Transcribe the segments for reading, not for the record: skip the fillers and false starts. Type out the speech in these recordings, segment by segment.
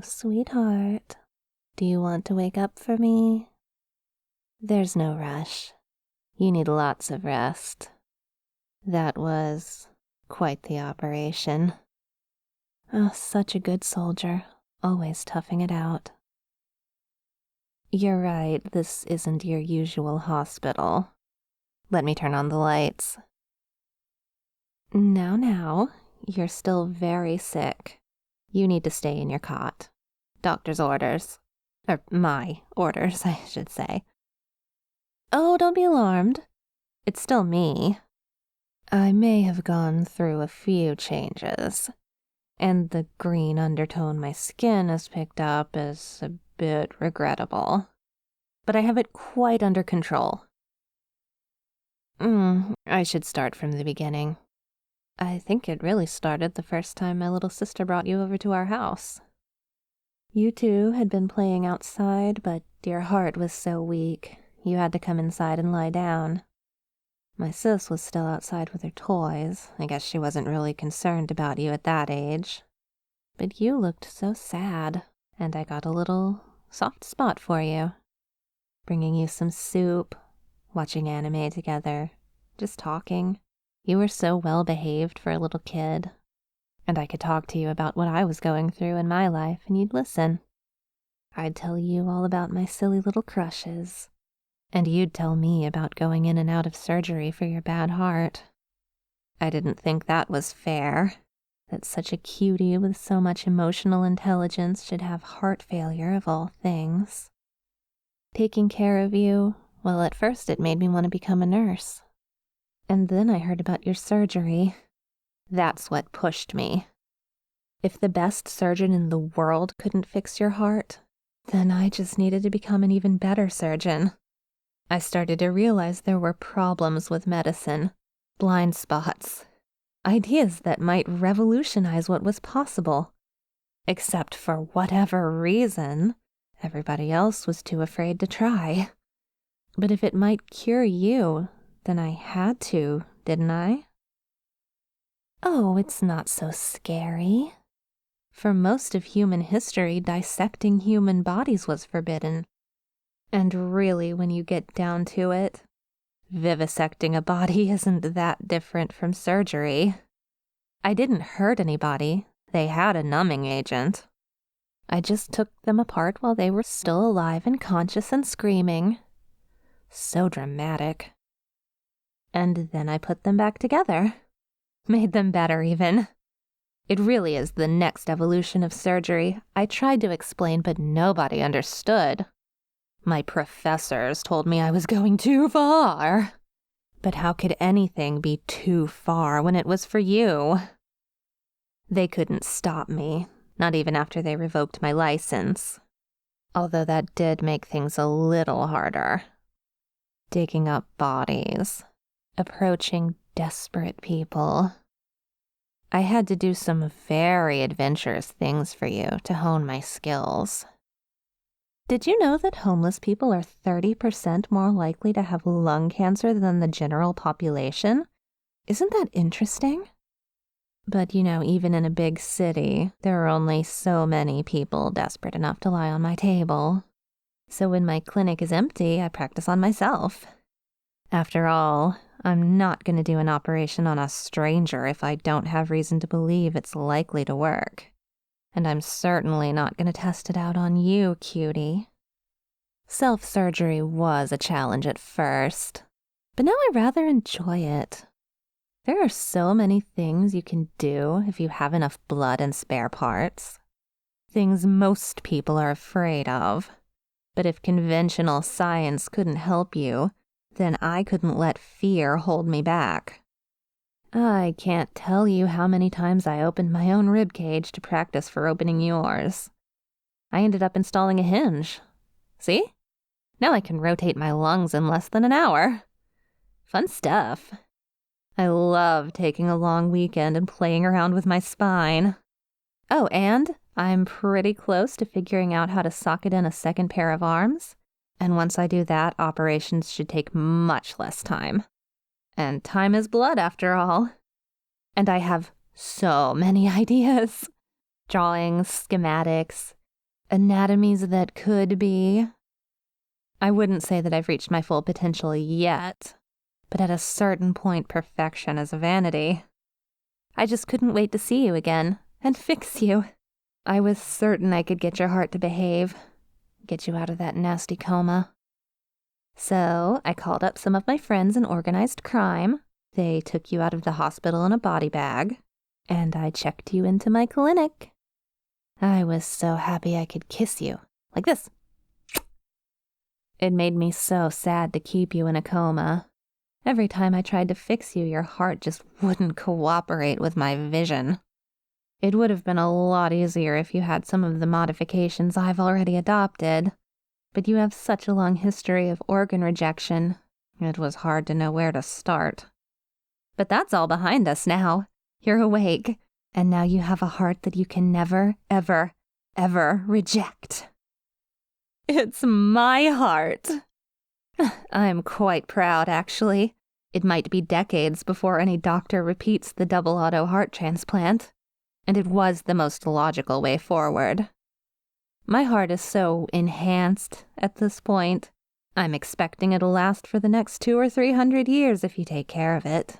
sweetheart, do you want to wake up for me? There's no rush. You need lots of rest. That was quite the operation. Oh, such a good soldier, always toughing it out. You're right, this isn't your usual hospital. Let me turn on the lights. Now, you're still very sick. You need to stay in your cot. Doctor's orders. Or my orders, I should say. Oh, don't be alarmed. It's still me. I may have gone through a few changes, and the green undertone my skin has picked up is a bit regrettable. But I have it quite under control. I should start from the beginning. I think it really started the first time my little sister brought you over to our house. You two had been playing outside, but your heart was so weak, you had to come inside and lie down. My sis was still outside with her toys. I guess she wasn't really concerned about you at that age. But you looked so sad, and I got a little soft spot for you. Bringing you some soup, watching anime together, just talking. You were so well behaved for a little kid. And I could talk to you about what I was going through in my life, and you'd listen. I'd tell you all about my silly little crushes. And you'd tell me about going in and out of surgery for your bad heart. I didn't think that was fair, that such a cutie with so much emotional intelligence should have heart failure of all things. Taking care of you, well, at first it made me want to become a nurse. And then I heard about your surgery. That's what pushed me. If the best surgeon in the world couldn't fix your heart, then I just needed to become an even better surgeon. I started to realize there were problems with medicine, blind spots, ideas that might revolutionize what was possible. Except for whatever reason, everybody else was too afraid to try. But if it might cure you, then I had to, didn't I? Oh, it's not so scary. For most of human history, dissecting human bodies was forbidden. And really, when you get down to it, vivisecting a body isn't that different from surgery. I didn't hurt anybody. They had a numbing agent. I just took them apart while they were still alive and conscious and screaming. So dramatic. And then I put them back together. Made them better, even. It really is the next evolution of surgery. I tried to explain, but nobody understood. My professors told me I was going too far. But how could anything be too far when it was for you? They couldn't stop me, not even after they revoked my license. Although that did make things a little harder. Digging up bodies. Approaching desperate people. I had to do some very adventurous things for you to hone my skills. Did you know that homeless people are 30% more likely to have lung cancer than the general population? Isn't that interesting? But even in a big city, there are only so many people desperate enough to lie on my table. So when my clinic is empty, I practice on myself. After all, I'm not going to do an operation on a stranger if I don't have reason to believe it's likely to work. And I'm certainly not going to test it out on you, cutie. Self-surgery was a challenge at first, but now I rather enjoy it. There are so many things you can do if you have enough blood and spare parts. Things most people are afraid of. But if conventional science couldn't help you, then I couldn't let fear hold me back. I can't tell you how many times I opened my own ribcage to practice for opening yours. I ended up installing a hinge. See? Now I can rotate my lungs in less than an hour. Fun stuff. I love taking a long weekend and playing around with my spine. Oh, and I'm pretty close to figuring out how to socket in a second pair of arms. And once I do that, operations should take much less time. And time is blood, after all. And I have so many ideas. Drawings, schematics, Anatomies that could be. I wouldn't say that I've reached my full potential yet, but at a certain point, perfection is vanity. I just couldn't wait to see you again and fix you. I was certain I could get your heart to behave, get you out of that nasty coma. So I called up some of my friends in organized crime. They took you out of the hospital in a body bag, and I checked you into my clinic. I was so happy I could kiss you, like this. It made me so sad to keep you in a coma. Every time I tried to fix you, your heart just wouldn't cooperate with my vision. It would have been a lot easier if you had some of the modifications I've already adopted, but you have such a long history of organ rejection, it was hard to know where to start. But that's all behind us now. You're awake, and now you have a heart that you can never, ever, ever reject. It's my heart. I'm quite proud, actually. It might be decades before any doctor repeats the double auto heart transplant, and it was the most logical way forward. My heart is so enhanced at this point. I'm expecting it'll last for the next 200 or 300 years if you take care of it.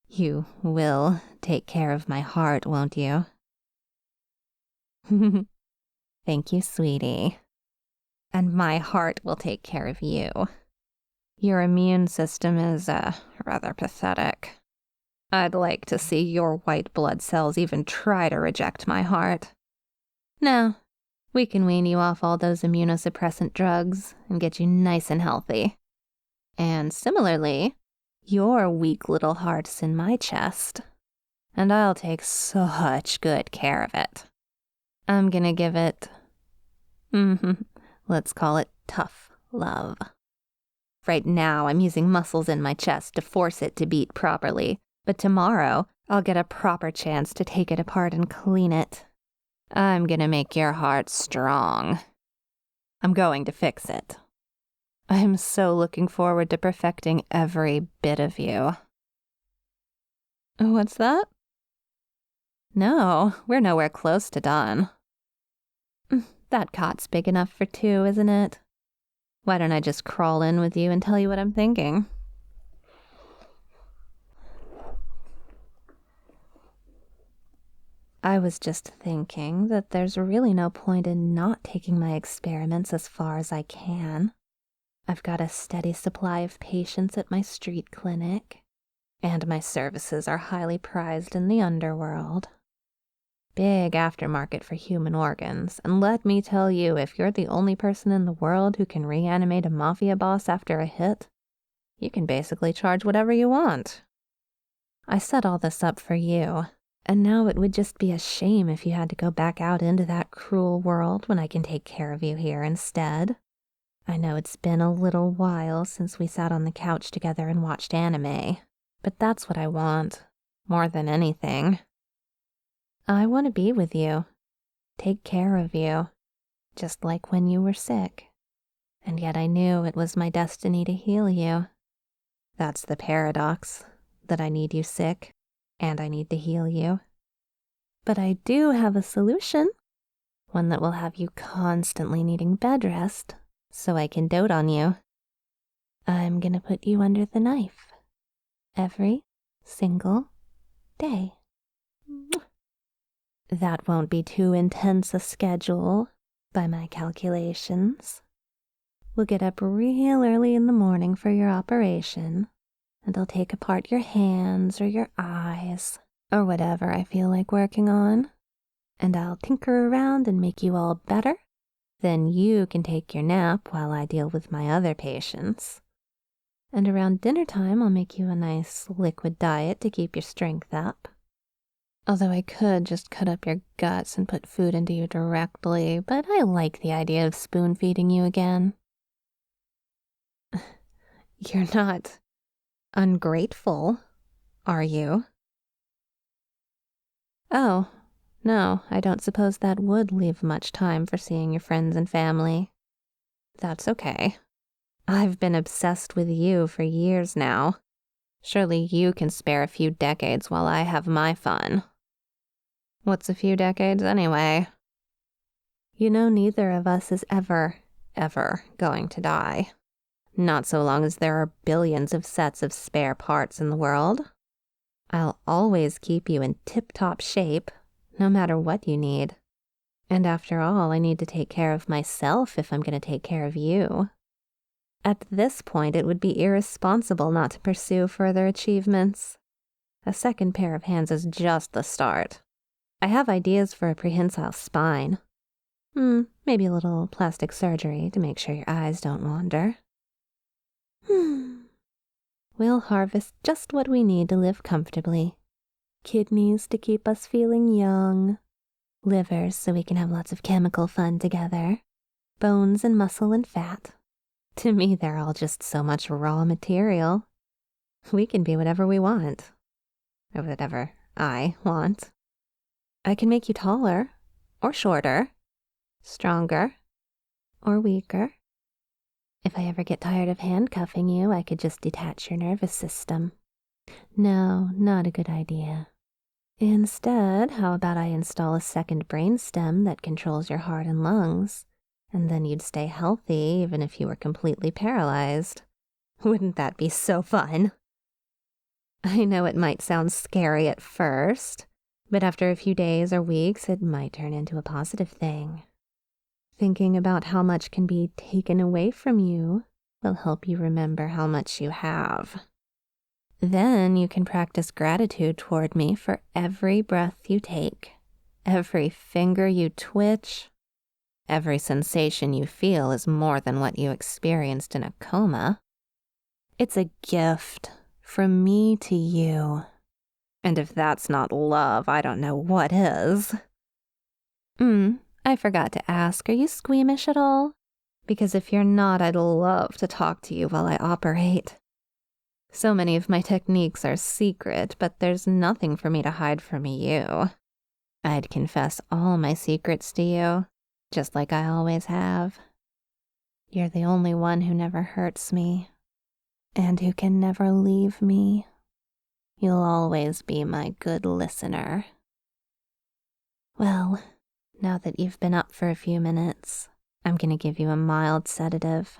You will take care of my heart, won't you? Thank you, sweetie. And my heart will take care of you. Your immune system is, rather pathetic. I'd like to see your white blood cells even try to reject my heart. No, we can wean you off all those immunosuppressant drugs and get you nice and healthy. And similarly, your weak little heart's in my chest, and I'll take such good care of it. I'm gonna give it, let's call it tough love. Right now, I'm using muscles in my chest to force it to beat properly, but tomorrow, I'll get a proper chance to take it apart and clean it. I'm gonna make your heart strong. I'm going to fix it. I'm so looking forward to perfecting every bit of you. What's that? No, we're nowhere close to done. That cot's big enough for two, isn't it? Why don't I just crawl in with you and tell you what I'm thinking? I was just thinking that there's really no point in not taking my experiments as far as I can. I've got a steady supply of patients at my street clinic, and my services are highly prized in the underworld. Big aftermarket for human organs, and let me tell you, if you're the only person in the world who can reanimate a mafia boss after a hit, you can basically charge whatever you want. I set all this up for you, and now it would just be a shame if you had to go back out into that cruel world when I can take care of you here instead. I know it's been a little while since we sat on the couch together and watched anime, but that's what I want, more than anything. I want to be with you, take care of you, just like when you were sick. And yet I knew it was my destiny to heal you. That's the paradox, that I need you sick, and I need to heal you. But I do have a solution, one that will have you constantly needing bed rest, so I can dote on you. I'm gonna put you under the knife, every single day. That won't be too intense a schedule, by my calculations. We'll get up real early in the morning for your operation, and I'll take apart your hands or your eyes, or whatever I feel like working on, and I'll tinker around and make you all better. Then you can take your nap while I deal with my other patients. And around dinner time, I'll make you a nice liquid diet to keep your strength up. Although I could just cut up your guts and put food into you directly, but I like the idea of spoon-feeding you again. You're not ungrateful, are you? Oh, no, I don't suppose that would leave much time for seeing your friends and family. That's okay. I've been obsessed with you for years now. Surely you can spare a few decades while I have my fun. What's a few decades anyway? You know neither of us is ever going to die. Not so long as there are billions of sets of spare parts in the world. I'll always keep you in tip-top shape, no matter what you need. And after all, I need to take care of myself if I'm going to take care of you. At this point, it would be irresponsible not to pursue further achievements. A second pair of hands is just the start. I have ideas for a prehensile spine. Maybe a little plastic surgery to make sure your eyes don't wander. We'll harvest just what we need to live comfortably. Kidneys to keep us feeling young. Livers so we can have lots of chemical fun together. Bones and muscle and fat. To me, they're all just so much raw material. We can be whatever we want. Or whatever I want. I can make you taller, or shorter, stronger, or weaker. If I ever get tired of handcuffing you, I could just detach your nervous system. No, not a good idea. Instead, how about I install a second brainstem that controls your heart and lungs, and then you'd stay healthy even if you were completely paralyzed. Wouldn't that be so fun? I know it might sound scary at first, but after a few days or weeks, it might turn into a positive thing. Thinking about how much can be taken away from you will help you remember how much you have. Then you can practice gratitude toward me for every breath you take, every finger you twitch. Every sensation you feel is more than what you experienced in a coma. It's a gift from me to you. And if that's not love, I don't know what is. I forgot to ask, are you squeamish at all? Because if you're not, I'd love to talk to you while I operate. So many of my techniques are secret, but there's nothing for me to hide from you. I'd confess all my secrets to you, just like I always have. You're the only one who never hurts me, and who can never leave me. You'll always be my good listener. Well, now that you've been up for a few minutes, I'm gonna give you a mild sedative.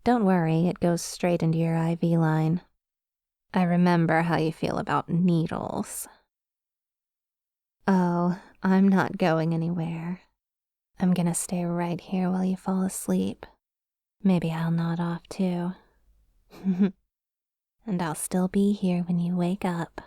Don't worry, it goes straight into your IV line. I remember how you feel about needles. Oh, I'm not going anywhere. I'm gonna stay right here while you fall asleep. Maybe I'll nod off too. And I'll still be here when you wake up.